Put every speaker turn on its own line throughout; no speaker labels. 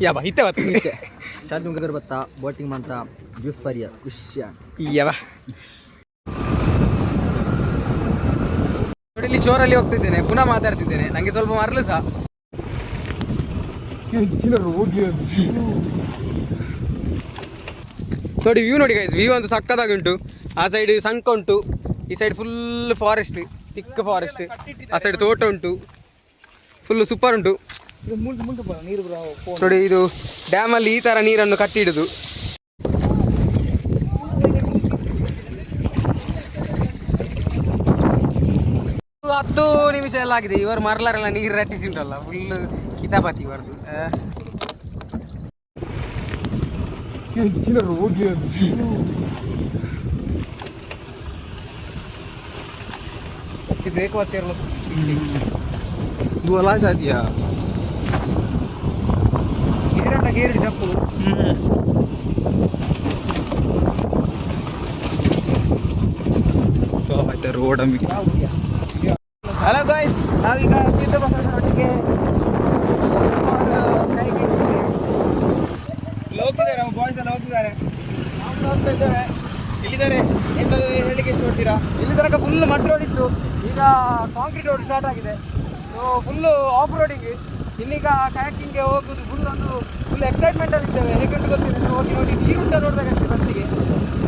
ಯಾವ ಇತ್ತೆ ಬತ್ತೆ
ಶಾಂತಿಮುಖದವ್ರು ಬತ್ತಾ ಬೋಟಿಂಗ್ ಅಂತ ಜ್ಯೂಸ್ ಪರಿಯ ಖುಷಿಯ
ಯಾವ ನೋಡಿ ಇಲ್ಲಿ ಚೋರಲ್ಲಿ ಹೋಗ್ತಿದ್ದೇನೆ, ಪುನಃ ಮಾತಾಡ್ತಿದ್ದೇನೆ, ನನಗೆ ಸ್ವಲ್ಪ ಮರಳು ಸಹ. ನೋಡಿ ವ್ಯೂ ನೋಡಿ ಗೈಸ್, ವ್ಯೂ ಅಂತ ಸಕ್ಕದಾಗಿ ಉಂಟು. ಆ ಸೈಡ್ ಸಂಕ ಉಂಟು, ಈ ಸೈಡ್ ಫುಲ್ ಫಾರೆಸ್ಟ್, ತಿಕ್ಕ ಫಾರೆಸ್ಟ್, ಆ ಸೈಡ್ ತೋಟ ಉಂಟು, ಫುಲ್ ಸೂಪರ್ ಉಂಟು. ನೋಡಿ ಇದು ಡ್ಯಾಮಲ್ಲಿ ಈ ಥರ ನೀರನ್ನು ಕಟ್ಟಿಡುದು. ಹತ್ತು ನಿಮಿಷ ಎಲ್ಲ ಆಗಿದೆ, ಇವರು ಮರಲಾರೆಲ್ಲ ನೀರು ರಟ್ಟಿಸಿ ಉಂಟಲ್ಲ, ಫುಲ್ ಕಿತಾಪಾತಿ ಇವರದು. ಬ್ರೇಕ್ ಮಾಡ್ತಿರಲ್ಲ
दुआला सादिया
ಗೇರಟ ಗೇರಡಿ ಚಪ್ಪು.
तो ಆಯ್ತು ರೋಡ್ ಅಮ್ಮಿ.
ಹಲೋ ಗಾಯ್ಸ್, ನಾವೀಗ ಸಿದ್ಧ ಬಸವನೊಟ್ಟಿಗೆ ಹೋಗ್ತಿದ್ದಾರೆ, ನಮ್ಮ ಬಾಯ್ಸ್ ಎಲ್ಲ ಹೋಗ್ತಿದ್ದಾರೆ, ನಾವು ಹೋಗ್ತಾ ಇದ್ದೇವೆ. ಇಲ್ಲಿದ್ದಾರೆ, ಎಂತಾದ್ರು ಹೇಳಿಕೆ ಇಷ್ಟಪಡ್ತೀರಾ? ಇಲ್ಲಿ ತನಕ ಫುಲ್ ಮಡ್ ರೋಡ್ ಇತ್ತು, ಈಗ ಕಾಂಕ್ರೀಟ್ ರೋಡ್ ಸ್ಟಾರ್ಟ್ ಆಗಿದೆ. ಸೊ ಫುಲ್ಲು ಆಫ್ ರೋಡಿಂಗ್, ಇನ್ನೀಗ ಕಯಾಕಿಂಗ್ಗೆ ಹೋಗೋದು ಫುಲ್ ಎಕ್ಸೈಟ್ಮೆಂಟಲ್ಲಿ ಇದ್ದೇವೆ. ಹೇಗೆ ಗೊತ್ತಿದೆ, ಹೋಗಿ ನೋಡಿ ನೀರುಂಟ ನೋಡ್ಬೇಕಂತೆ ಫಸ್ಟಿಗೆ.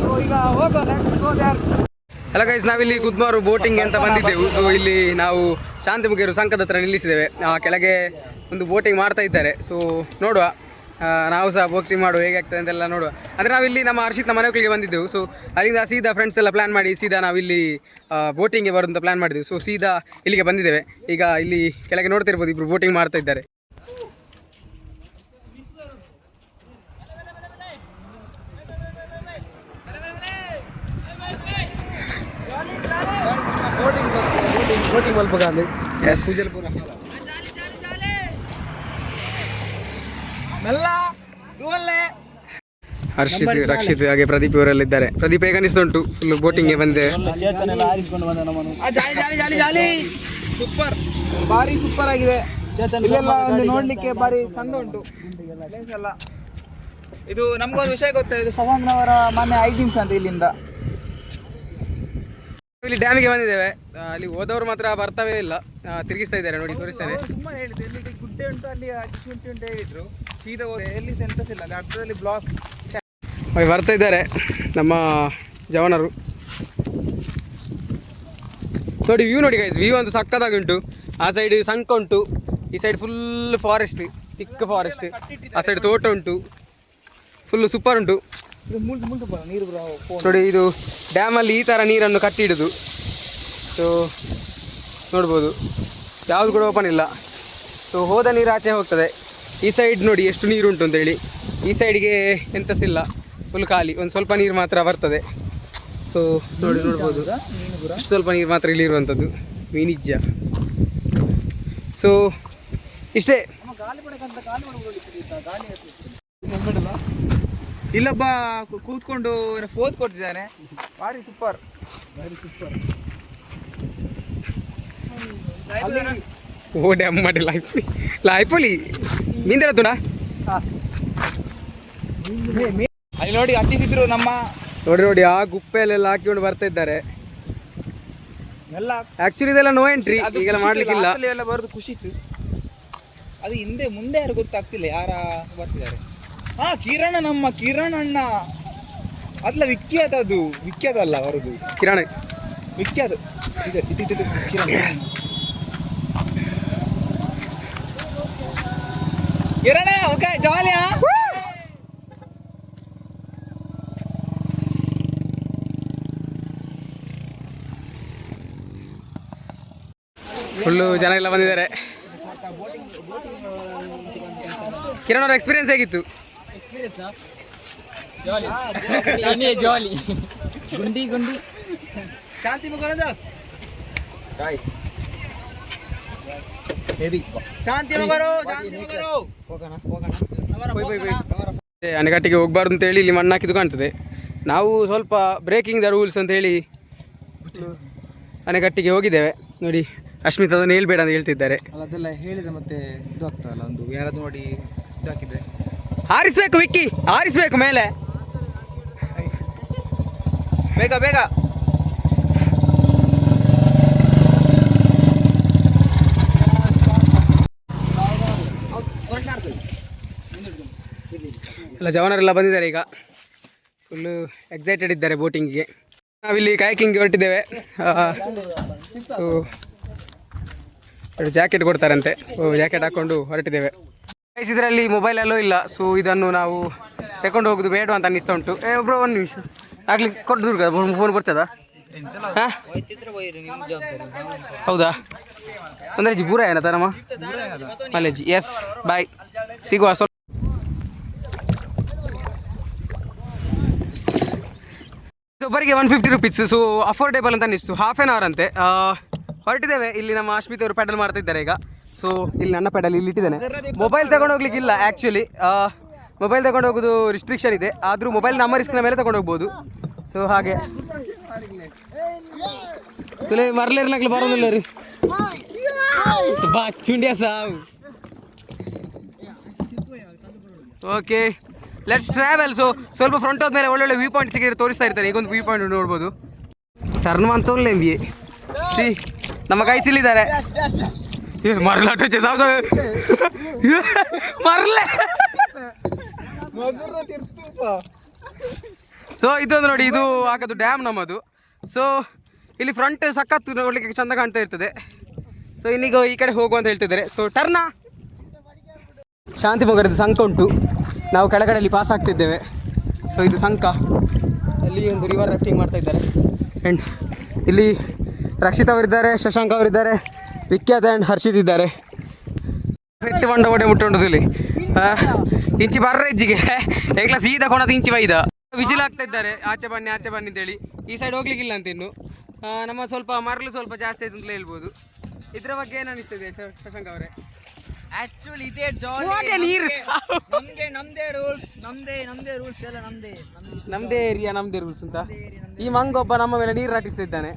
ಸೊ ಈಗ ಹೋಗೋಣ. ಹಲೋ ಗೈಸ್, ನಾವಿಲ್ಲಿ ಕುದ್ಮಾರು ಬೋಟಿಂಗ್ ಅಂತ ಬಂದಿದ್ದೆವು. ಸೊ ಇಲ್ಲಿ ನಾವು ಶಾಂತಿಮುಖರು ಸಂಕದ ಹತ್ರ ನಿಲ್ಲಿಸಿದ್ದೇವೆ. ಕೆಳಗೆ ಒಂದು ಬೋಟಿಂಗ್ ಮಾಡ್ತಾ ಇದ್ದಾರೆ. ಸೊ ನೋಡುವ, ನಾವು ಸಹ ಬೋಟಿಂಗ್ ಮಾಡುವ, ಹೇಗೆ ಆಗ್ತದೆ ಅಂತೆಲ್ಲ ನೋಡುವ. ಅಂದರೆ ನಾವಿಲ್ಲಿ ನಮ್ಮ ಹರ್ಷಿತ್ ಮನೆ ಮಕ್ಕಳಿಗೆ ಬಂದಿದ್ದೆವು. ಸೊ ಅಲ್ಲಿಂದ ಸೀದಾ ಫ್ರೆಂಡ್ಸ್ ಎಲ್ಲ ಪ್ಲ್ಯಾನ್ ಮಾಡಿ ಸೀದಾ ನಾವಿಲ್ಲಿ ಬೋಟಿಂಗ್ಗೆ ಬರೋಂಥ ಪ್ಲ್ಯಾನ್ ಮಾಡಿದ್ದೆವು. ಸೊ ಸೀದಾ ಇಲ್ಲಿಗೆ ಬಂದಿದ್ದೇವೆ. ಈಗ ಇಲ್ಲಿ ಕೆಳಗೆ ನೋಡ್ತಿರ್ಬೋದು, ಇಬ್ಬರು ಬೋಟಿಂಗ್ ಮಾಡ್ತಾ ಇದ್ದಾರೆ. ಹರ್ಷಿತ್, ರಕ್ಷಿತ್ ಹಾಗೆ ಪ್ರದೀಪ್ ಇವರೆಲ್ಲ ಇದ್ದಾರೆ. ಪ್ರದೀಪ್ ಹೇಗೆ ಅನಿಸ್ತುಂಟು ಫುಲ್ ಬೋಟಿಂಗ್ಗೆ ಬಂದೆ?
ಸೂಪರ್, ಭಾರಿ ಸೂಪರ್ ಆಗಿದೆ. ಇಲ್ಲೆಲ್ಲ ಒಂದು ನೋಡ್ಲಿಕ್ಕೆ ಭಾರಿ ಚಂದ ಉಂಟು ಪ್ಲೇಸ್ ಎಲ್ಲ. ಇದು ನಮ್ಗೊಂದು ವಿಷಯ ಗೊತ್ತಾಯಿತು, ಸವಾಂಗ್ನವರ ಮನೆ 5 ನಿಮಿಷ ಅಂತ ಇಲ್ಲಿಂದ.
ಇಲ್ಲಿ ಡ್ಯಾಮಿಗೆ ಬಂದಿದ್ದೇವೆ. ಅಲ್ಲಿ ಹೋದವರು ಮಾತ್ರ ಬರ್ತವೇ ಇಲ್ಲ, ತಿರುಗಿಸ್ತಾ ಇದ್ದಾರೆ. ನೋಡಿ ತೋರಿಸ್ತೇನೆ.
ಸುಮ್ಮನೆ ಹೇಳಿದ್ರು, ಇಲ್ಲಿ ಗುಡ್ಡೆ ಉಂಟು, ಅಲ್ಲಿ ಉಂಟು ಅಂತ ಹೇಳಿದ್ರು. ಸೀದಾ ಎಲ್ಲಿ ಸೆಂಟರ್ಸ್ ಇಲ್ಲ, ಅಲ್ಲಿ ಅರ್ಧದಲ್ಲಿ ಬ್ಲಾಕ್.
ಬರ್ತಾ ಇದ್ದಾರೆ ನಮ್ಮ ಜವಾನರು. ನೋಡಿ ವ್ಯೂ ನೋಡಿ ಗೈಸ್, ವ್ಯೂ ಅಂತ ಸಕ್ಕದಾಗಿ ಉಂಟು. ಆ ಸೈಡ್ ಸಂಕ ಉಂಟು, ಈ ಸೈಡ್ ಫುಲ್ ಫಾರೆಸ್ಟ್, ತಿಕ್ಕ ಫಾರೆಸ್ಟ್, ಆ ಸೈಡ್ ತೋಟ ಉಂಟು, ಫುಲ್ ಸೂಪರ್ ಉಂಟು. ನೋಡಿ ಇದು ಡ್ಯಾಮಲ್ಲಿ ಈ ಥರ ನೀರನ್ನು ಕಟ್ಟಿಡುದು. ಸೊ ನೋಡ್ಬೋದು, ಯಾವುದು ಕೂಡ ಓಪನ್ ಇಲ್ಲ. ಸೊ ಹೋದ ನೀರು ಆಚೆ ಹೋಗ್ತದೆ. ಈ ಸೈಡ್ ನೋಡಿ ಎಷ್ಟು ನೀರು ಉಂಟು ಅಂತೇಳಿ. ಈ ಸೈಡ್ಗೆ ಎಂತಸಿಲ್ಲ, ಫುಲ್ ಖಾಲಿ, ಒಂದು ಸ್ವಲ್ಪ ನೀರು ಮಾತ್ರ ಬರ್ತದೆ. ಸೊ ನೋಡ್ಬೋದು, ಇಷ್ಟು ಸ್ವಲ್ಪ ನೀರು ಮಾತ್ರ ಇಲ್ಲಿ ಇರುವಂಥದ್ದು, ಮೀನಿಜ್ಜ. ಸೊ ಇಷ್ಟೇ.
ಇಲ್ಲೊಬ್ಬ ಕೂತ್ಕೊಂಡು ಫೋಸ್ ಕೊಡ್ತಿದ್ದಾನೆ, ಭಾರಿ ಸೂಪರ್.
ಓ ಡ್ಯಾಮ್ ಮಾಡಿ ಲೈಫಲ್ಲಿ ಮೀಂದೆಲ್ಲ ತುಣ
ಅಲ್ಲಿ ನೋಡಿ ಹತ್ತಿಸಿದ್ರು ನಮ್ಮ.
ನೋಡಿ ಆ ಗುಪ್ಪೆಯಲ್ಲೆಲ್ಲ ಹಾಕಿಕೊಂಡು ಬರ್ತಾ ಇದ್ದಾರೆ.
ಎಲ್ಲ
ಆಕ್ಚುಲಿ ಇದೆಲ್ಲ ನೋ ಎಂಟ್ರಿ, ಈಗೆಲ್ಲ ಮಾಡ್ಲಿಕ್ಕಿಲ್ಲ.
ಎಲ್ಲ ಬರೋದು ಖುಷಿತ್ತು. ಅದು ಹಿಂದೆ ಮುಂದೆ ಯಾರು ಗೊತ್ತಾಗ್ತಿಲ್ಲ, ಯಾರ ಬರ್ತಿದ್ದಾರೆ. ಹಾ, ನಮ್ಮ ಕಿರಣ್ ಅಣ್ಣ ಅದಲ್ಲ, ವಿಖ್ಯಾತ. ಅದು ವಿಖ್ಯಾತ ಅಲ್ಲ ಬರೋದು,
ಕಿರಣ್
ವಿಖ್ಯಾತ. ಇದು ಕಿರಣ್ ಕಿರಣ. ಓಕೆ, ಜಾಲಿಯಾ?
ಫುಲ್ಲು ಜನ ಎಲ್ಲ ಬಂದಿದ್ದಾರೆ. ಕಿರಣ್ ಅವ್ರ ಎಕ್ಸ್ಪೀರಿಯನ್ಸ್ ಹೇಗಿತ್ತು?
ಜಾಲಿ ಗುಂಡಿ ಶಾಂತಿ ಮುಖದ
ಅಣೆಕಟ್ಟಿಗೆ ಹೋಗ್ಬಾರ್ದು ಅಂತ ಹೇಳಿ ಇಲ್ಲಿ ಮಣ್ಣು ಹಾಕಿದ್ದು ಕಾಣ್ತದೆ. ನಾವು ಸ್ವಲ್ಪ ಬ್ರೇಕಿಂಗ್ ದ ರೂಲ್ಸ್ ಅಂತ ಹೇಳಿ ಅಣೆಕಟ್ಟಿಗೆ ಹೋಗಿದ್ದೇವೆ. ನೋಡಿ ಅಶ್ಮಿತ್ ಅದನ್ನು ಹೇಳ್ಬೇಡ ಅಂತ ಹೇಳ್ತಿದ್ದಾರೆ.
ಅದೆಲ್ಲ ಹೇಳಿದ ಮತ್ತೆ ಇದು ಆಗ್ತದಲ್ಲ, ಒಂದು ಯಾರಾದ್ರು ನೋಡಿ
ಇದು ಹಾಕಿದ್ರೆ ಹಾರಿಸ್ಬೇಕು ವಿಕ್ಕಿ, ಹಾರಿಸ್ಬೇಕು ಮೇಲೆ, ಬೇಗ ಬೇಗ. ಎಲ್ಲ ಜವಾನರೆಲ್ಲ ಬಂದಿದ್ದಾರೆ ಈಗ, ಫುಲ್ಲು ಎಕ್ಸೈಟೆಡ್ ಇದ್ದಾರೆ ಬೋಟಿಂಗಿಗೆ. ನಾವಿಲ್ಲಿ ಕಾಯಕಿಂಗ್ಗೆ ಹೊರಟಿದ್ದೇವೆ. ಸೊ ಜಾಕೆಟ್ ಕೊಡ್ತಾರಂತೆ, ಸೊ ಜಾಕೆಟ್ ಹಾಕ್ಕೊಂಡು ಹೊರಟಿದ್ದೇವೆ. ಇದರಲ್ಲಿ ಮೊಬೈಲಲ್ಲೂ ಇಲ್ಲ, ಸೊ ಇದನ್ನು ನಾವು ತಗೊಂಡು ಹೋಗೋದು ಬೇಡ ಅಂತ ಅನ್ನಿಸ್ತಾ ಉಂಟು. ಒಬ್ಬರು ಒಂದು ನಿಮಿಷ ಆಗ್ಲಿಕ್ಕೆ ಕೊಟ್ಟು ಫೋನ್ ಬರ್ತದ? ಹಾಂ ಹೌದಾ, ಅಂದರೆ ಜಿ ಪೂರ ಏನತ್ತ ನಮ್ಮ ಮಲೇಜಿ. ಎಸ್ ಬಾಯ್, ಸಿಗುವ. ಸ್ವಲ್ಪ ಒಬ್ಬರಿಗೆ 150 ರುಪೀಸ್, ಸೊ ಅಫೋರ್ಡೇಬಲ್ ಅಂತ ಅನ್ನಿಸ್ತು. ಹಾಫ್ ಆನ್ ಅವರ್ ಅಂತೆ. ಹೊರಟಿದ್ದೇವೆ. ಇಲ್ಲಿ ನಮ್ಮ ಅಶ್ಮಿತ್ ಅವರು ಪೆಡಲ್ ಮಾಡ್ತಾ ಇದ್ದಾರೆ ಈಗ. ಸೊ ಇಲ್ಲಿ ನನ್ನ ಪೆಡಲ್ ಇಲ್ಲಿ ಇಟ್ಟಿದ್ದೇನೆ. ಮೊಬೈಲ್ ತಗೊಂಡು ಹೋಗ್ಲಿಕ್ಕಿಲ್ಲ ಆ್ಯಕ್ಚುಲಿ, ಮೊಬೈಲ್ ತಗೊಂಡು ಹೋಗೋದು ರಿಸ್ಟ್ರಿಕ್ಷನ್ ಇದೆ, ಆದರೂ ಮೊಬೈಲ್ ನಮ್ಮ ರಿಸ್ಕ್ನ ಮೇಲೆ ತಗೊಂಡು ಹೋಗ್ಬೋದು. ಸೊ ಹಾಗೆ ಮರಲಿರ್ಲಾಗ್ಲಿ ಬರೋದಿಲ್ಲ ರೀ ಬಾ ಚುಂಡಿಯ ಸಾವು. Okay, let's travel. ಸೊ ಸ್ವಲ್ಪ ಫ್ರಂಟ್ ಹೋದ್ಮೇಲೆ ಒಳ್ಳೊಳ್ಳೆ ವ್ಯೂ ಪಾಯಿಂಟ್ ಸಿಕ್ಕಿದ್ರೆ ತೋರಿಸ್ತಾ ಇರ್ತಾರೆ. ಈಗೊಂದು ವ್ಯೂ ಪಾಯಿಂಟ್ ನೋಡ್ಬೋದು. ಟರ್ನ್ ಅಂತ ಒಳ್ಳೆ ಸಿ ನಮ್ಮ ಕೈ ಸಿಲ್ಲಿದ್ದಾರೆ. ಮರಲಾಟ ಮರಲೆ. ಸೊ ಇದೊಂದು ನೋಡಿ, ಇದು ಹಾಕೋದು ಡ್ಯಾಮ್ ನಮ್ಮದು. ಸೊ ಇಲ್ಲಿ ಫ್ರಂಟ್ ಸಖತ್ತು ನೋಡ್ಲಿಕ್ಕೆ ಚಂದ ಕಾಣ್ತಾ ಇರ್ತದೆ. ಸೊ ಇನ್ನೀಗ ಈ ಕಡೆ ಹೋಗು ಅಂತ ಹೇಳ್ತಿದ್ದಾರೆ. ಸೊ ಟರ್ನ ಶಾಂತಿ ಮೊಗರದ್ದು ಸಂಕ ಉಂಟು, ನಾವು ಕೆಳಗಡೆಯಲ್ಲಿ ಪಾಸ್ ಆಗ್ತಿದ್ದೇವೆ. ಸೊ ಇದು ಸಂಕ, ಅಲ್ಲಿ ಒಂದು ರಿವರ್ ರಾಫ್ಟಿಂಗ್ ಮಾಡ್ತಾ ಇದ್ದಾರೆ. ಆ್ಯಂಡ್ ಇಲ್ಲಿ ರಕ್ಷಿತ್ ಅವರಿದ್ದಾರೆ, ಶಶಾಂಕ್ ಅವರಿದ್ದಾರೆ, ವಿಖ್ಯಾತ ಆ್ಯಂಡ್ ಹರ್ಷಿತ್ ಇದ್ದಾರೆ. ಪೆಟ್ಟು ಬಂಡ ಓಡೆ ಮುಟ್ಟುಂಟದಲ್ಲಿ ಇಂಚಿ ಬರ್ರ ಇಜ್ಜಿಗೆ ಏಕ್ಲ ಸೀದಾ ಕೊಣದ ಇಂಚಿ ಬೈದ ವಿಜಿಲ್ ಆಗ್ತಾ ಇದ್ದಾರೆ. ಆಚೆ ಬನ್ನಿ ಆಚೆ ಬನ್ನಿ ಅಂತೇಳಿ. ಈ ಸೈಡ್ ಹೋಗ್ಲಿಕ್ಕಿಲ್ಲ ಅಂತ ಇನ್ನು. ನಮ್ಮ ಸ್ವಲ್ಪ ಮರಳು ಸ್ವಲ್ಪ ಜಾಸ್ತಿ ಆಯ್ತು ಅಂತಲೇ ಹೇಳ್ಬೋದು. ಇದರ ಬಗ್ಗೆ ಏನು ಅನಿಸ್ತದೆ ಶಶಾಂಕ್ ಅವರೇ?
ಆಕ್ಚುಲಿ ಇದೇ
ನೀರು
ನಮ್ದೇ ರೂಲ್ಸ್, ನಮ್ದೇ ರೂಲ್ಸ್ ಎಲ್ಲ
ನಮ್ದೇ ಏರಿಯಾ ನಮ್ದೇ ರೂಲ್ಸ್ ಅಂತ. ಈ ಮಂಗೊಬ್ಬ ನಮ್ಮ ಮೇಲೆ ನೀರು ರಾಟಿಸ್ತಿದ್ದಾನೆ.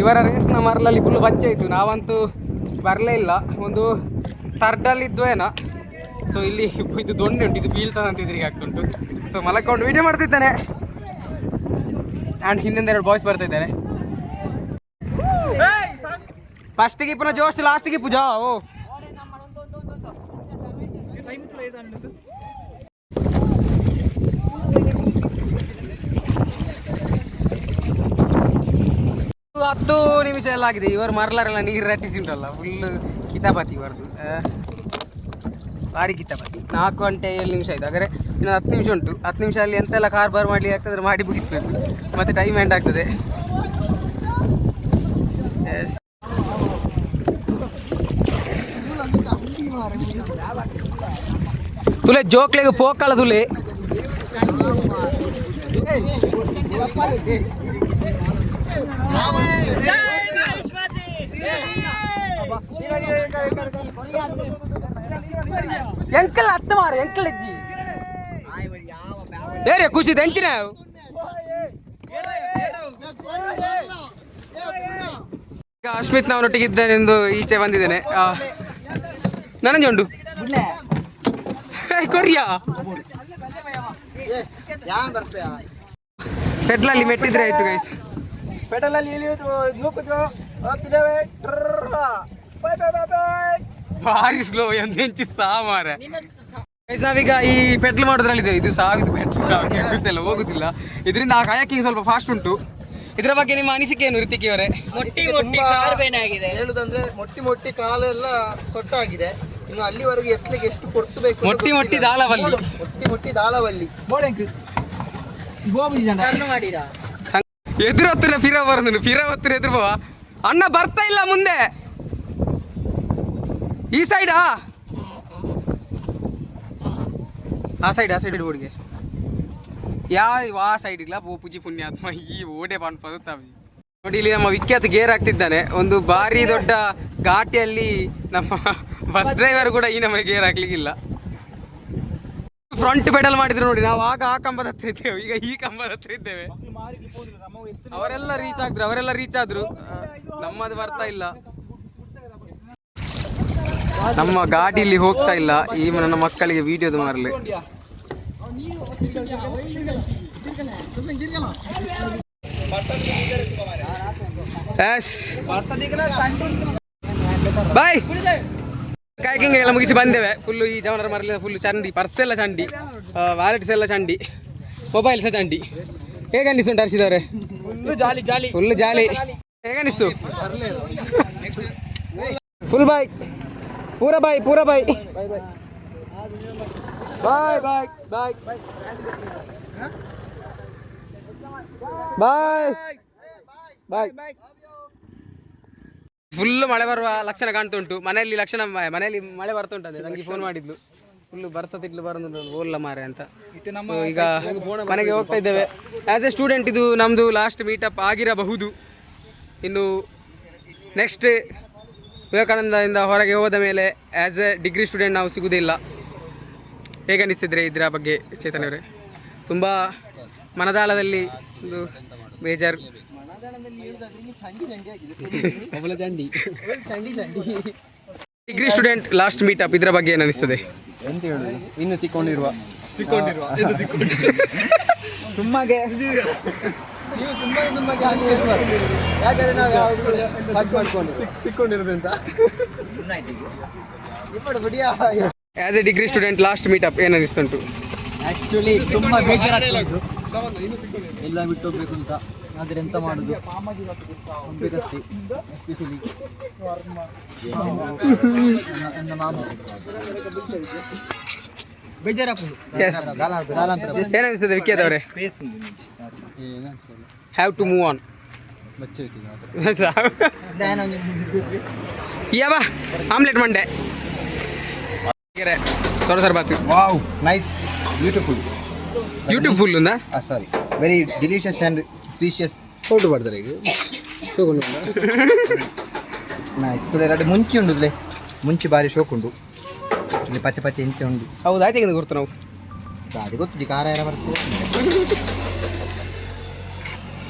ಇವರ ರೇಸ್ನ ಮರಳಲ್ಲಿ ಫುಲ್ ಬಚ್ಚೆ ಇತ್ತು, ನಾವಂತೂ ಬರಲೇ ಇಲ್ಲ. ಒಂದು ಥರ್ಡಲ್ಲಿದ್ದು ಏನೋ. ಸೊ ಇಲ್ಲಿ ಇದು ದೊಣ್ಣೆ ಉಂಟು, ಇದು ಬೀಳ್ತದಂತ ಇದ್ರಿಗೆ ಹಾಕ್ಕೊಂಡು. ಸೊ ಮಲಕೊಂಡು ವೀಡಿಯೋ ಮಾಡ್ತಿದ್ದಾನೆ. ಆ್ಯಂಡ್ ಹಿಂದಿಂದ 2 ಬಾಯ್ಸ್ ಬರ್ತಾ ಇದ್ದಾರೆ. ಫಸ್ಟಿಗೆ ಪುನಃ ಜೋಶ್, ಲಾಸ್ಟಿಗೆ ಪೂಜಾ. ಓ ಹತ್ತು ನಿಮಿಷ ಎಲ್ಲ ಆಗಿದೆ. ಇವರು ಮರಲಾರೆಲ್ಲ ನೀರು ರಟ್ಟಿಸಿ ಉಂಟಲ್ಲ, ಫುಲ್ ಕಿತಾಪತಿ ಇವರದು, ಭಾರಿ ಕಿತಾಪತಿ. 4 ಗಂಟೆ 7 ನಿಮಿಷ ಆಯಿತು. ಹಾಗಾದರೆ ಇನ್ನು 10 ನಿಮಿಷ ಉಂಟು. 10 ನಿಮಿಷದಲ್ಲಿ ಎಂತೆಲ್ಲ ಕಾರ್ಬಾರ್ ಮಾಡಲಿ ಆಗ್ತದೆ ಮಾಡಿ ಮುಗಿಸ್ಬೇಕು, ಮತ್ತು ಟೈಮ್ ಎಂಡ್ ಆಗ್ತದೆ. ತುಲೆ ಜೋಕ್ಲೆಗೆ ಪೋಕಲ್ಲ ತುಲೆ. ಎಂಕಲ್ ಹತ್ತು ಮಾರ ಎಂಕಲ್ ಇಜ್ಜಿ ಏರಿ ಖುಷಿ ತೆಂಚಿನ ಈಗ ಅಶ್ಮಿತ್ ನಾವನೊಟ್ಟಿಗೆ ಇದ್ದೇನೆಂದು ಈಚೆ ಬಂದಿದ್ದೇನೆ. ನನಂಜುಂಡು ಕೊರಿಯಾ ಪೆಟ್ಲಲ್ಲಿ ಮೆಟ್ಟಿದ್ರೆ ಆಯ್ತು ಗೈಸ್.
ಪೆಡಲಲ್ಲಿ ಇಳಿಯೋದು ನೂಕುದು ಹೋಗ್ತಿದ್ದೇವೆ.
ಭಾರಿ ಸ್ಲೋ ಎಂಚಿ ಸಾಮಾರ ಗೈಸ್. ನಾವೀಗ ಈ ಪೆಟ್ಲ್ ಮಾಡೋದ್ರಲ್ಲಿದೆ. ಇದು ಸಾವಿದು ಪೆಟ್ಲ್ ಎಲ್ಲ ಹೋಗುದಿಲ್ಲ ಇದರಿಂದ. ಆ ಕಾಯಕಿಂಗ್ ಸ್ವಲ್ಪ ಫಾಸ್ಟ್ ಉಂಟು. ಇದರ ಬಗ್ಗೆ ನಿಮ್ಮ ಅನಿಸಿಕೆ ಏನು ಋತಿಕ್ ಅವರೇ?
ಹೇಳುದಂದ್ರೆ ಮೊಟ್ಟಿ ಕಾಲೆಲ್ಲ ಸೊಟ್ಟಾಗಿದೆ. ಇನ್ನು ಅಲ್ಲಿವರೆಗೂ ಎತ್ತಲಿಕ್ಕೆ ಎಷ್ಟು ಕೊಟ್ಟು ಬೇಕು.
ಮೊಟ್ಟಿ ದಾಳವಲ್ಲಿ ಎದುರು ಹತ್ತಿರ ಫಿರ ಬರೋದು. ಫಿರ ಹತ್ತಿರ ಎದುರು ಬವ ಅಣ್ಣ ಬರ್ತಾ ಇಲ್ಲ ಮುಂದೆ. ಈ ಸೈಡಾ ಆ ಸೈಡ್ ಓಡಿಗೆ ಆ ಸೈಡ್ ಇಲ್ಲ. ಪೂಜಿ ಪುಣ್ಯಾತ್ಮ ಈ ಓಡೆ ಪಾನ್ಪದ ನೋಡಿ. ಇಲ್ಲಿ ನಮ್ಮ ವಿಖ್ಯಾತ ಗೇರ್ ಹಾಕ್ತಿದ್ದಾನೆ. ಒಂದು ಭಾರಿ ದೊಡ್ಡ ಘಾಟಿಯಲ್ಲಿ ನಮ್ಮ ಬಸ್ ಡ್ರೈವರ್ ಕೂಡ ಈ ನಮಗೆ ಗೇರ್ ಹಾಕ್ಲಿಕ್ಕಿಲ್ಲ. ಫ್ರಂಟ್ ಪೆಡಲ್ ಮಾಡಿದ್ರು ನೋಡಿ. ನಾವು ಆಗ ಆ ಕಂಬದ ಹತ್ರ ಇದ್ದೇವೆ, ಈಗ ಈ ಕಂಬದ ಹತ್ರ ಇದ್ದೇವೆ. ಅವರೆಲ್ಲ ರೀಚ್ ಆದ್ರು, ನಮ್ಮದು ಬರ್ತಾ ಇಲ್ಲ. ನಮ್ಮ ಗಾಡಿಯಲ್ಲಿ ಹೋಗ್ತಾ ಇಲ್ಲ ಈ ನನ್ನ ಮಕ್ಕಳಿಗೆ ವಿಡಿಯೋದು ಮಾರಲಿ. ಬಾಯ್ ಕಾಯ್ಕಿಂಗ್ ಎಲ್ಲ ಮುಗಿಸಿ ಬಂದೇವೆ. ಫುಲ್ಲು ಈ ಜವನರ ಮರಲಿ ಫುಲ್ಲು ಚಂಡಿ, ಪರ್ಸ್ ಎಲ್ಲ ಚಂಡಿ, ವ್ಯಾಲೆಟ್ಸ್ ಎಲ್ಲ ಚಂಡಿ, ಮೊಬೈಲ್ ಸಹ ಚಂಡಿ. ಹೇಗೆ ಅನ್ನಿಸ್ತುಂಟು ಹರ್ಷಿದವ್ರೆ? ಫುಲ್ಲು ಜಾಲಿ. ಹೇಗೆ ಅನ್ನಿಸ್ತು? ಫುಲ್ ಬಾಯ್, ಪೂರ ಬಾಯ್ ಬಾಯ್ ಬಾಯ್ ಬಾಯ್ ಬಾಯ್ ಬಾಯ್. ಫುಲ್ ಮಳೆ ಬರುವ ಲಕ್ಷಣ ಕಾಣ್ತಾ ಉಂಟು. ಮನೆಯಲ್ಲಿ ಮಳೆ ಬರ್ತಾ ಉಂಟಂತೆ. ನನಗೆ ಫೋನ್ ಮಾಡಿದ್ಲು, ಫುಲ್ಲು ಬರ್ಸತಿಟ್ಲು ಬರೋದು ಓಲ್ಲ ಮಾರೆ ಅಂತ. So, ಈಗ ಮನೆಗೆ ಹೋಗ್ತಾ ಇದ್ದೇವೆ. ಆ್ಯಸ್ ಎ ಸ್ಟೂಡೆಂಟ್ ಇದು ನಮ್ಮದು ಲಾಸ್ಟ್ ಮೀಟಪ್ ಆಗಿರಬಹುದು. ಇನ್ನು ನೆಕ್ಸ್ಟ್ ವಿವೇಕಾನಂದದಿಂದ ಹೊರಗೆ ಹೋದ ಮೇಲೆ ಆ್ಯಸ್ ಎ ಡಿಗ್ರಿ ಸ್ಟೂಡೆಂಟ್ ನಾವು ಸಿಗುವುದಿಲ್ಲ. ಹೇಗೆ ಅನಿಸ್ತಿದ್ರೆ ಇದರ ಬಗ್ಗೆ ಚೇತನ್ ಅವರೇ? ತುಂಬ ಮನದಾಳದಲ್ಲಿ ಒಂದು ಬೇಜಾರು. ಡಿಗ್ರಿ ಸ್ಟೂಡೆಂಟ್ ಲಾಸ್ಟ್ ಮೀಟಪ್ ಇದರ ಬಗ್ಗೆ ಏನು ಅನಿಸ್ತದೆ?
ಎಂತ ಹೇಳುದು, ಇನ್ನು ಸಿಕ್ಕೊಂಡಿರುವ
ಸುಮ್ಮಗೆ
ನೀವು ಸುಮ್ಮನೆ ಯಾಕಂದ್ರೆ ನಾವು ಮಾಡ್ಕೊಂಡು ಸಿಕ್ಕೊಂಡಿರೋದಂತ.
As a degree student last meetup ಏನು ಅನಿಸ್ತುಂಟು?
ಆ್ಯಕ್ಚುಲಿ ತುಂಬ ಬೇಜಾರಾಗ್ತದೆ ಎಲ್ಲ ಬಿಟ್ಟು ಹೋಗ್ಬೇಕು ಅಂತ. ಆದರೆ ಎಂತ ಮಾಡೋದು, ಹೋಗ್ಬೇಕಷ್ಟೇ. ಎಸ್ಪೆಷಲಿ ನನ್ನ ಮಾಮ ಬೇಜಾರಾಗ್ತದೆ.
ಏನು ಅನಿಸ್ತದೆ ವಿಕೇತ್ ಅವರೇ? Have to move on. ಯಾವ ಆಮ್ಲೆಟ್ ಮಂಡೆ ಸೊರ ಬಾತು.
Wow, nice, beautiful.
YouTube full ಉಂದಾ?
Sorry, very delicious and specious. Photo ಬರ್ತಾರೆ ಈಗ ಶೋಕೊಂಡು ನೈಸ್. ಎರಡು ಮುಂಚೆ ಉಂಡುದ್ಲೆ, ಮುಂಚೆ ಬಾರಿ ಶೋಕುಂಡು. ಇಲ್ಲಿ ಪಚ್ಚೆ ಪಚ್ಚೆ ಇಂಚೆ ಉಂಡು.
ಹೌದು, ಆಯ್ತು ಗೊತ್ತು ನಾವು.
ಅದು ಗೊತ್ತಿದೆ, ಖಾರ ಯಾರ ಬರ್ತದೆ.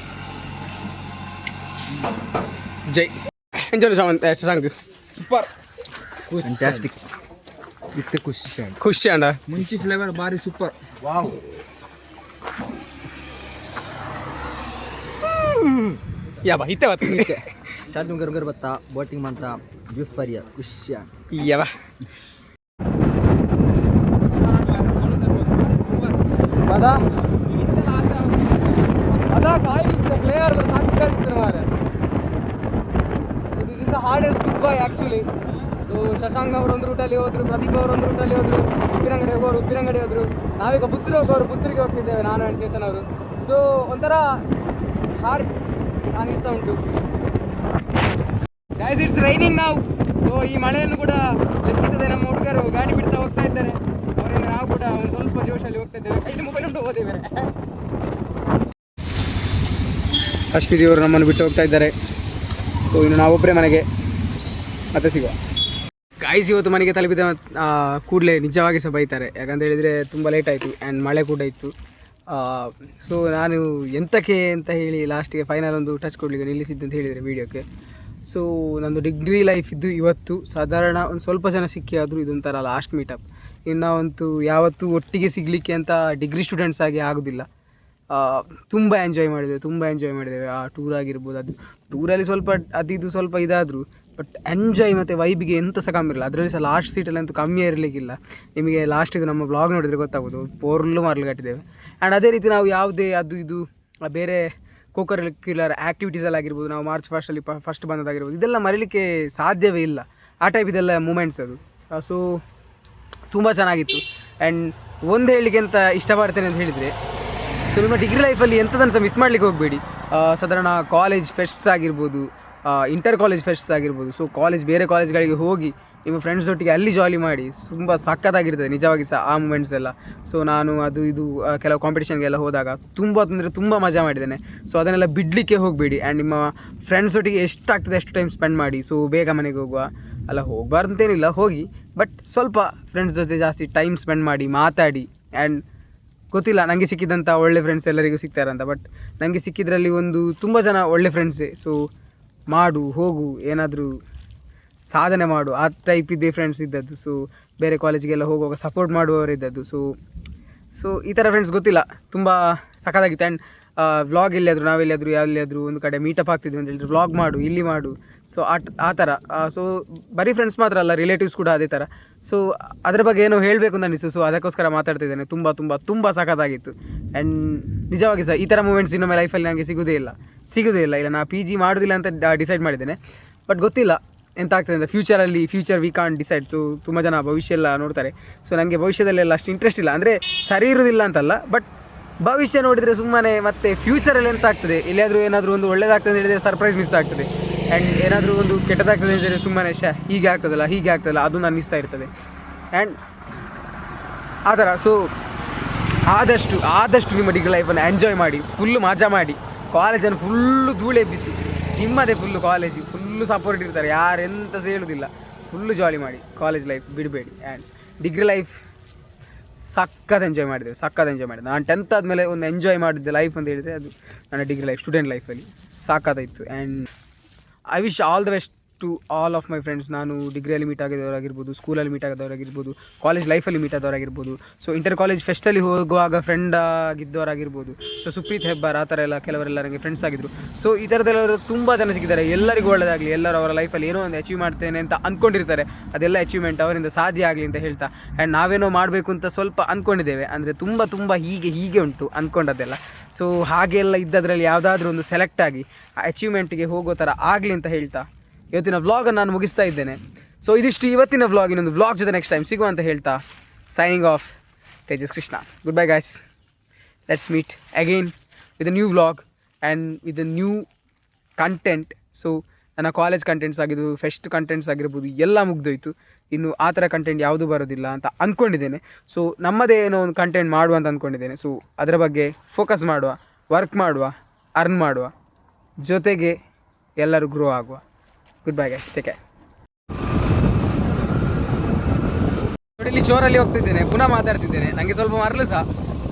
ಜೈ ಎಂಜಾಯ್ ಶಶಾಂಕ್. ಸೂಪರ್,
ಫ್ಯಾಂಟಾಸ್ಟಿಕ್, ಇತ್ತು
ಖುಷಿ ಅಂಡ.
ಮುಂಚಿ ಫ್ಲೇವರ್ ಬಾರಿ ಸೂಪರ್.
ವಾವ್.
ಯಾವ ಹಿತ್ತೆ ಬತ್ತ
ಶಾದ್ ಗರ್ಗರ್ ಬತ್ತ ಬೋಟಿಂಗ್ ಮಂತ ಜ್ಯೂಸ್ ಪರಿಯ ಖುಷಿ
ಯಾವ ಅದ ಪ್ಲೇಯರ್ ಸಾಕಾಗಿತ್ತು ಮಾರೆ. So this is the hardest good bye actually. So Shashank ಅವರು ಒಂದು ರೂಟಲ್ಲಿ ಹೋದ್ರು, ಪ್ರದೀಪ್ ಅವರು ಒಂದು ರೂಟಲ್ಲಿ ಹೋದ್ರು, ಉಪ್ಪಿನಂಗಡಿ ಹೋಗೋರು ಉಪ್ಪಿನಂಗಡಿ ಹೋದ್ರು, ನಾವೀಗ ಪುತ್ತೂರು ಹೋಗೋರು ಪುತ್ತೂರಿಗೆ ಹೋಗ್ತಿದ್ದೇವೆ, ನಾನು ಆ್ಯಂಡ್ ಚೇತನ್ ಅವರು. ಸೊ ಒಂಥರ ಹಾರ್ಡ್ ಅನಿಸ್ತಾ ಉಂಟು. ಗೈಸ್, ಇಟ್ಸ್ ರೈನಿಂಗ್ ನಾವು. ಸೊ ಈ ಮಳೆಯನ್ನು ಕೂಡ ಲೆಕ್ಕಿಸದೆ ನಮ್ಮ ಹುಡುಗರು ಗಾಡಿ ಬಿಡ್ತಾ ಹೋಗ್ತಾ ಇದ್ದಾರೆ. ಅವರಿಂದ ನಾವು ಕೂಡ ಒಂದು ಸ್ವಲ್ಪ ಜೋಶಲ್ಲಿ ಹೋಗ್ತಾ ಇದ್ದೇವೆ. ಕೈಲಿ ಮೊಬೈಲ್ ಉಂಟು ಹೋದಿದ್ದಾರೆ. ಅಶ್ವಿತಿ ಅವರು ನಮ್ಮನ್ನು ಬಿಟ್ಟು ಹೋಗ್ತಾ ಇದ್ದಾರೆ. ಸೊ ಇನ್ನು ನಾವೊಬ್ಬರೇ ಮನೆಗೆ ಮತ್ತೆ ಸಿಗುವ. ಗೈಸ್, ಇವತ್ತು ಮನೆಗೆ ತಲುಪಿದ ಕೂಡಲೇ ನಿಜವಾಗಿ ಸಹ ಬೈತಾರೆ. ಯಾಕಂತ ಹೇಳಿದರೆ ತುಂಬ ಲೇಟ್ ಆಯಿತು ಆ್ಯಂಡ್ ಮಳೆ ಕೂಡ ಇತ್ತು. ಸೊ ನಾನು ಎಂತಕ್ಕೆ ಅಂತ ಹೇಳಿ ಲಾಸ್ಟಿಗೆ ಫೈನಲ್ ಒಂದು ಟಚ್ ಕೊಡಲಿಕ್ಕೆ ನಿಲ್ಲಿಸಿದ್ದೆ ಅಂತ ಹೇಳಿದರೆ ವೀಡಿಯೋಕ್ಕೆ. ಸೊ ನಂದು ಡಿಗ್ರಿ ಲೈಫ್ ಇದ್ದು ಇವತ್ತು ಸಾಧಾರಣ ಒಂದು ಸ್ವಲ್ಪ ಜನ ಸಿಕ್ಕಿ ಆದರೂ ಇದೊಂಥರ ಲಾಸ್ಟ್ ಮೀಟಪ್. ಇನ್ನು ಯಾವತ್ತೂ ಒಟ್ಟಿಗೆ ಸಿಗಲಿಕ್ಕೆ ಅಂತ ಡಿಗ್ರಿ ಸ್ಟೂಡೆಂಟ್ಸ್ ಆಗಿ ಆಗೋದಿಲ್ಲ. ತುಂಬ ಎಂಜಾಯ್ ಮಾಡಿದ್ದೇವೆ. ಆ ಟೂರ್ ಆಗಿರ್ಬೋದು, ಅದು ಟೂರಲ್ಲಿ ಸ್ವಲ್ಪ ಇದು ಸ್ವಲ್ಪ ಇದಾದರೂ ಬಟ್ ಎಂಜಾಯ್ ಮತ್ತು ವೈಬಿಗೆ ಎಂತ ಸಹ ಕಮ್ಮಿ ಇರಲ್ಲ. ಅದರಲ್ಲಿ ಸಹ ಲಾಸ್ಟ್ ಸೀಟಲ್ಲಿ ಅಂತೂ ಕಮ್ಮಿ ಇರಲಿಕ್ಕಿಲ್ಲ. ನಿಮಗೆ ಲಾಸ್ಟ್ ಇದು ನಮ್ಮ ಬ್ಲಾಗ್ ನೋಡಿದರೆ ಗೊತ್ತಾಗೋದು, ಪೋರ್ಲು ಮಾರ್ಲು ಕಟ್ಟಿದ್ದೇವೆ. ಆ್ಯಂಡ್ ಅದೇ ರೀತಿ ನಾವು ಯಾವುದೇ ಅದು ಇದು ಬೇರೆ ಕೋಕರಿಕ್ಯುಲರ್ ಆ್ಯಕ್ಟಿವಿಟೀಸಲ್ಲಿ ಆಗಿರ್ಬೋದು, ನಾವು ಮಾರ್ಚ್ ಫಸ್ಟ್ ಬಂದದಾಗಿರ್ಬೋದು, ಇದೆಲ್ಲ ಮರೀಲಿಕ್ಕೆ ಸಾಧ್ಯವೇ ಇಲ್ಲ. ಆ ಟೈಪ್ ಇದೆಲ್ಲ ಮೂಮೆಂಟ್ಸ್ ಅದು. ಸೊ ತುಂಬ ಚೆನ್ನಾಗಿತ್ತು. ಆ್ಯಂಡ್ ಒಂದು ಹೇಳಲಿಕ್ಕೆ ಅಂತ ಇಷ್ಟಪಡ್ತೇನೆ ಅಂತ ಹೇಳಿದರೆ, ಸೊ ನಿಮ್ಮ ಡಿಗ್ರಿ ಲೈಫಲ್ಲಿ ಎಂಥದನ್ನು ಸಹ ಮಿಸ್ ಮಾಡಲಿಕ್ಕೆ ಹೋಗಬೇಡಿ. ಸಾಧಾರಣ ಕಾಲೇಜ್ ಫೆಸ್ಟ್ಸ್ ಆಗಿರ್ಬೋದು, ಇಂಟರ್ ಕಾಲೇಜ್ ಫೆಸ್ಟ್ಸ್ ಆಗಿರ್ಬೋದು. ಸೊ ಬೇರೆ ಕಾಲೇಜ್ಗಳಿಗೆ ಹೋಗಿ ನಿಮ್ಮ ಫ್ರೆಂಡ್ಸ್ ಒಟ್ಟಿಗೆ ಅಲ್ಲಿ ಜಾಲಿ ಮಾಡಿ ತುಂಬ ಸಖತ್ತಾಗಿರ್ತದೆ ನಿಜವಾಗಿ ಸಹ ಆ ಮೂಮೆಂಟ್ಸ್ ಎಲ್ಲ. ಸೊ ನಾನು ಅದು ಇದು ಕೆಲವು ಕಾಂಪಿಟೇಷನ್ಗೆಲ್ಲ ಹೋದಾಗ ತುಂಬ ಮಜಾ ಮಾಡಿದ್ದೇನೆ. ಸೊ ಅದನ್ನೆಲ್ಲ ಬಿಡಲಿಕ್ಕೆ ಹೋಗಬೇಡಿ. ಆ್ಯಂಡ್ ನಿಮ್ಮ ಫ್ರೆಂಡ್ಸ್ ಒಟ್ಟಿಗೆ ಎಷ್ಟಾಗ್ತದೆ ಅಷ್ಟು ಟೈಮ್ ಸ್ಪೆಂಡ್ ಮಾಡಿ. ಸೊ ಬೇಗ ಮನೆಗೆ ಹೋಗಬಾರ್ದು ಅಂತೇನಿಲ್ಲ, ಹೋಗಿ, ಬಟ್ ಸ್ವಲ್ಪ ಫ್ರೆಂಡ್ಸ್ ಜೊತೆ ಜಾಸ್ತಿ ಟೈಮ್ ಸ್ಪೆಂಡ್ ಮಾಡಿ, ಮಾತಾಡಿ. ಆ್ಯಂಡ್ ಗೊತ್ತಿಲ್ಲ ನನಗೆ ಸಿಕ್ಕಿದಂಥ ಒಳ್ಳೆ ಫ್ರೆಂಡ್ಸ್ ಎಲ್ಲರಿಗೂ ಸಿಗ್ತಾರಂತ, ಬಟ್ ನನಗೆ ಸಿಕ್ಕಿದ್ರಲ್ಲಿ ತುಂಬ ಜನ ಒಳ್ಳೆ ಫ್ರೆಂಡ್ಸೇ. ಸೊ ಹೋಗು, ಏನಾದರೂ ಸಾಧನೆ ಮಾಡು ಆ ಟೈಪ್ ಇದ್ದೇ ಫ್ರೆಂಡ್ಸ್ ಇದ್ದದ್ದು. ಸೊ ಬೇರೆ ಕಾಲೇಜಿಗೆಲ್ಲ ಹೋಗುವಾಗ ಸಪೋರ್ಟ್ ಮಾಡುವವರು ಇದ್ದದ್ದು. ಸೊ ಈ ಥರ ಫ್ರೆಂಡ್ಸ್ ಗೊತ್ತಿಲ್ಲ, ತುಂಬ ಸಖತ್ತಾಗಿತ್ತು. ಆ್ಯಂಡ್ ವ್ಲಾಗ್ ಎಲ್ಲಿಯಾದರೂ ನಾವೆಲ್ಲಿಯಾದರೂ ಒಂದು ಕಡೆ ಮೀಟಪ್ ಆಗ್ತಿದ್ವಿ ಅಂತ ಹೇಳಿದ್ರೆ ವ್ಲಾಗ್ ಮಾಡು, ಇಲ್ಲಿ ಮಾಡು. ಸೊ ಆ ಥರ. ಸೊ ಬರೀ ಫ್ರೆಂಡ್ಸ್ ಮಾತ್ರ ಅಲ್ಲ, ರಿಲೇಟಿವ್ಸ್ ಕೂಡ ಅದೇ ಥರ. ಸೊ ಅದ್ರ ಬಗ್ಗೆ ಏನೋ ಹೇಳಬೇಕು ಅಂತ ಅನಿಸ್ತು. ಸೊ ಅದಕ್ಕೋಸ್ಕರ ಮಾತಾಡ್ತಿದ್ದೇನೆ. ತುಂಬ ಸಖತ್ತಾಗಿತ್ತು. ಆ್ಯಂಡ್ ನಿಜವಾಗಿ ಸಹ ಈ ಥರ ಮೂಮೆಂಟ್ಸ್ ಇನ್ನೊಮ್ಮೆ ಲೈಫಲ್ಲಿ ನನಗೆ ಸಿಗೋದೇ ಇಲ್ಲ. ನಾ PG ಮಾಡೋದಿಲ್ಲ ಅಂತ ಡಿಸೈಡ್ ಮಾಡಿದ್ದೇನೆ. ಬಟ್ ಗೊತ್ತಿಲ್ಲ ಎಂತ ಆಗ್ತದೆ ಅಂತ future we can't decide. So ತುಂಬ ಜನ ಭವಿಷ್ಯ ಎಲ್ಲ ನೋಡ್ತಾರೆ. ಸೊ ನನಗೆ ಭವಿಷ್ಯದಲ್ಲೆಲ್ಲ ಅಷ್ಟು ಇಂಟ್ರೆಸ್ಟ್ ಇಲ್ಲ. ಅಂದರೆ ಸರಿ ಇರೋದಿಲ್ಲ ಅಂತಲ್ಲ, ಬಟ್ ಭವಿಷ್ಯ ನೋಡಿದರೆ ಸುಮ್ಮನೆ ಮತ್ತೆ ಫ್ಯೂಚರಲ್ಲಿ ಎಂತ ಆಗ್ತದೆ, ಏನಾದರೂ ಒಂದು ಒಳ್ಳೇದಾಗ್ತದೆ ಅಂತ ಹೇಳಿದರೆ ಸರ್ಪ್ರೈಸ್ ಮಿಸ್ ಆಗ್ತದೆ. ಆ್ಯಂಡ್ ಏನಾದರೂ ಒಂದು ಕೆಟ್ಟದಾಗ್ತದೆ ಹೇಳಿದರೆ ಸುಮ್ಮನೆ ಹೀಗೆ ಆಗ್ತದಲ್ಲ ಅದು ಅನ್ನಿಸ್ತಾ ಇರ್ತದೆ. ಆ್ಯಂಡ್ ಆ ಥರ. ಸೊ ಆದಷ್ಟು ನಿಮ್ಮ ಡಿಗ್ರಿ ಲೈಫನ್ನು ಎಂಜಾಯ್ ಮಾಡಿ, ಫುಲ್ಲು ಮಜಾ ಮಾಡಿ. ಕಾಲೇಜನ್ನು ಫುಲ್ಲು ಧೂಳೆಬ್ಬಿಸಿ, ನಿಮ್ಮದೇ ಕಾಲೇಜ್ ಫುಲ್ಲು ಸಪೋರ್ಟ್ ಇರ್ತಾರೆ, ಯಾರು ಎಂತ ಸಹ ಹೇಳೋದಿಲ್ಲ. ಫುಲ್ಲು ಜಾಲಿ ಮಾಡಿ, ಕಾಲೇಜ್ ಲೈಫ್ ಬಿಡಬೇಡಿ. ಆ್ಯಂಡ್ ಡಿಗ್ರಿ ಲೈಫ್ ಸಖತ್ ಎಂಜಾಯ್ ಮಾಡಿದೆ. ನಾನು 10th ಆದಮೇಲೆ ಒಂದು ಎಂಜಾಯ್ ಮಾಡಿದ್ದೆ ಲೈಫ್ ಅಂತ ಹೇಳಿದರೆ ಅದು ನನ್ನ ಡಿಗ್ರಿ ಲೈಫ್, ಸ್ಟೂಡೆಂಟ್ ಲೈಫಲ್ಲಿ ಸಖತ್ತಾಯಿತು. And I wish all the best to all of my friends. ನಾನು ಡಿಗ್ರಿಯಲ್ಲಿ ಮೀಟ್ ಆಗಿದ್ದವರಾಗಿರ್ಬೋದು, ಸ್ಕೂಲಲ್ಲಿ ಮೀಟ್ ಆಗಿದ್ದವರಾಗಿರ್ಬೋದು, ಕಾಲೇಜ್ ಲೈಫಲ್ಲಿ ಮೀಟ್ ಆದವರಾಗಿರ್ಬೋದು. ಸೊ ಇಂಟರ್ ಕಾಲೇಜ್ ಫೆಸ್ಟಲ್ಲಿ ಹೋಗುವಾಗ ಫ್ರೆಂಡ್ ಆಗಿದ್ದವರಾಗಿರ್ಬೋದು. ಸೊ ಸುಪ್ರೀತ್ ಹೆಬ್ಬಾರ್ ಆ ಥರ ಎಲ್ಲ ಕೆಲವರೆಲ್ಲ ನನಗೆ ಫ್ರೆಂಡ್ಸ್ ಆಗಿದ್ದರು. ಸೊ ಈ ಥರದ್ದೆಲ್ಲವರು ತುಂಬ ಜನ ಸಿಕ್ಕಿದ್ದಾರೆ. ಎಲ್ಲರಿಗೂ ಒಳ್ಳೆಯದಾಗಲಿ. ಎಲ್ಲರೂ ಅವರ ಲೈಫಲ್ಲಿ ಏನೋ ಒಂದು ಅಚೀವ್ ಮಾಡ್ತೇನೆ ಅಂತ ಅಂದ್ಕೊಂಡಿರ್ತಾರೆ. ಅದೆಲ್ಲ ಅಚೀವ್ಮೆಂಟ್ ಅವರಿಂದ ಸಾಧ್ಯ ಆಗಲಿ ಅಂತ ಹೇಳ್ತಾ. ಆ್ಯಂಡ್ ನಾವೇನೋ ಮಾಡಬೇಕು ಅಂತ ಸ್ವಲ್ಪ ಅಂದ್ಕೊಂಡಿದ್ದೇವೆ, ಅಂದರೆ ತುಂಬ ಹೀಗೆ ಉಂಟು ಅಂದ್ಕೊಂಡದ್ದೆಲ್ಲ. ಸೊ ಹಾಗೆಲ್ಲ ಇದ್ದದ್ರಲ್ಲಿ ಯಾವುದಾದ್ರೂ ಒಂದು ಸೆಲೆಕ್ಟ್ ಆಗಿ ಆ ಅಚೀವ್ಮೆಂಟಿಗೆ ಹೋಗೋ ಥರ ಆಗಲಿ ಅಂತ ಹೇಳ್ತಾ ಇವತ್ತಿನ ವ್ಲಾಗನ್ನು ನಾನು ಮುಗಿಸ್ತಾ ಇದ್ದೇನೆ. ಸೊ ಇದಿಷ್ಟು ಇವತ್ತಿನ ವ್ಲಾಗ್. ಇನ್ನೊಂದು ವ್ಲಾಗ್ ಜೊತೆ ನೆಕ್ಸ್ಟ್ ಟೈಮ್ ಸಿಗುವ ಅಂತ ಹೇಳ್ತಾ signing off, Tejas Krishna. Good bye guys. Let's meet again with a new vlog and with a new content. So ನನ್ನ ಕಾಲೇಜ್ ಕಂಟೆಂಟ್ಸ್ ಆಗಿದ್ದು, ಫೆಸ್ಟ್ ಕಂಟೆಂಟ್ಸ್ ಆಗಿರ್ಬೋದು, ಎಲ್ಲ ಮುಗ್ದೋಯ್ತು. ಇನ್ನು ಆ ಥರ ಕಂಟೆಂಟ್ ಯಾವುದೂ ಬರೋದಿಲ್ಲ ಅಂತ ಅಂದ್ಕೊಂಡಿದ್ದೇನೆ. ಸೊ ನಮ್ಮದೇ ಏನೋ ಒಂದು ಕಂಟೆಂಟ್ ಮಾಡುವ ಅಂತ ಅಂದ್ಕೊಂಡಿದ್ದೇನೆ. ಸೊ ಅದರ ಬಗ್ಗೆ ಫೋಕಸ್ ಮಾಡುವ, ವರ್ಕ್ ಮಾಡುವ, ಅರ್ನ್ ಮಾಡುವ, ಜೊತೆಗೆ ಎಲ್ಲರೂ ಗ್ರೋ ಆಗುವ. Good bye guys, take care. ನೋಡಿ, ಇಲ್ಲಿ ಚೋರಲ್ಲಿ ಹೋಗ್ತಿದ್ದೇನೆ, ಪುನಃ ಮಾತಾಡ್ತಿದ್ದೇನೆ. ನನಗೆ ಸ್ವಲ್ಪ ಮರಳು ಸಹ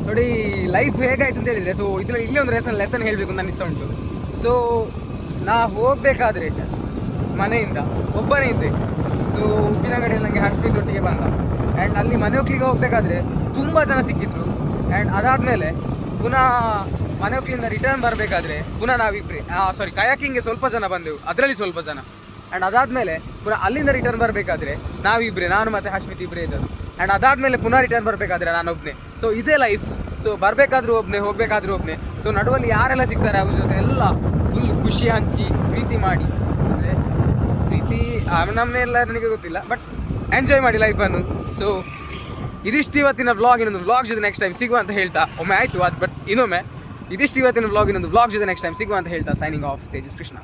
ನೋಡಿ ಲೈಫ್ ಹೇಗಾಯ್ತು ಅಂತ ಹೇಳಿದರೆ. ಸೊ ಇಲ್ಲೇ ಒಂದು ಲೆಸನ್ ಹೇಳಬೇಕು ಅಂತ ಅನಿಸ್ತಾ ಉಂಟು. ಸೊ ನಾ ಹೋಗಬೇಕಾದ್ರೆ ಮನೆಯಿಂದ ಒಬ್ಬನೇ ಇದ್ದೆ. ಸೊ ಉಪ್ಪಿನಗಡಿಯಲ್ಲಿ ನನಗೆ ಹಸ್ಬೆಂಡೊಟ್ಟಿಗೆ ಬಂದ. ಆ್ಯಂಡ್ ಅಲ್ಲಿ ಮನೆ ಹೋಗ್ಲಿಕ್ಕೆ ಹೋಗಬೇಕಾದ್ರೆ ತುಂಬ ಜನ ಸಿಕ್ಕಿದ್ರು. ಆ್ಯಂಡ್ ಅದಾದಮೇಲೆ ಪುನಃ ಮನೆ ಹೋಗ್ಲಿಂದ ರಿಟರ್ನ್ ಬರಬೇಕಾದ್ರೆ ಪುನಃ ನಾವಿಬ್ಬರೇ, ಕಯಾಕಿಂಗ್ಗೆ ಸ್ವಲ್ಪ ಜನ ಬಂದೆವು, ಅದರಲ್ಲಿ ಸ್ವಲ್ಪ ಜನ. ಆ್ಯಂಡ್ ಅದಾದಮೇಲೆ ಪುನಃ ಅಲ್ಲಿಂದ ರಿಟರ್ನ್ ಬರಬೇಕಾದ್ರೆ ನಾವಿಬ್ಬರೇ, ನಾನು ಮತ್ತು ಹಶ್ಮಿತ್ ಇಬ್ಬರೇ ಇದ್ದದ್ದು. ಆ್ಯಂಡ್ ಅದಾದಮೇಲೆ ಪುನಃ ರಿಟರ್ನ್ ಬರಬೇಕಾದ್ರೆ ನಾನು ಒಬ್ಬನೇ. ಸೊ ಇದೇ ಲೈಫ್. ಸೊ ಬರಬೇಕಾದ್ರೂ ಒಬ್ಬನೇ, ಹೋಗಬೇಕಾದ್ರೂ ಒಬ್ಬನೇ. ಸೊ ನಡುವಲ್ಲಿ ಯಾರೆಲ್ಲ ಸಿಗ್ತಾರೆ ಅವ್ರ ಜೊತೆ ಎಲ್ಲ ಫುಲ್ ಖುಷಿ ಹಂಚಿ ಪ್ರೀತಿ ಮಾಡಿ, ಅಂದರೆ ಪ್ರೀತಿ ನಮ್ಮನ್ನೆಲ್ಲ ನನಗೆ ಗೊತ್ತಿಲ್ಲ, ಬಟ್ ಎಂಜಾಯ್ ಮಾಡಿ ಲೈಫನ್ನು. ಸೊ ಇದಿಷ್ಟು ಇವತ್ತಿನ ವ್ಲಾಗ್. ಇನ್ನೊಂದು ವ್ಲಾಗ್ ಜೊತೆ ನೆಕ್ಸ್ಟ್ ಟೈಮ್ ಸಿಗುವ ಅಂತ ಹೇಳ್ತಾ, ಒಮ್ಮೆ ಆಯಿತು ಅದು, ಬಟ್ ಇನ್ನೊಮ್ಮೆ ಇದಿಷ್ಟು ಇವತ್ತಿನ ವ್ಲಾಗ್. ಇನ್ನೊಂದು ವ್ಲಾಗ್ ಜೊತೆ ನೆಕ್ಸ್ಟ್ ಟೈಮ್ ಸಿಗುವ ಅಂತ ಹೇಳ್ತಾ ಸೈನಿಂಗ್ ಆಫ್, ತೇಜಸ್ ಕೃಷ್ಣ.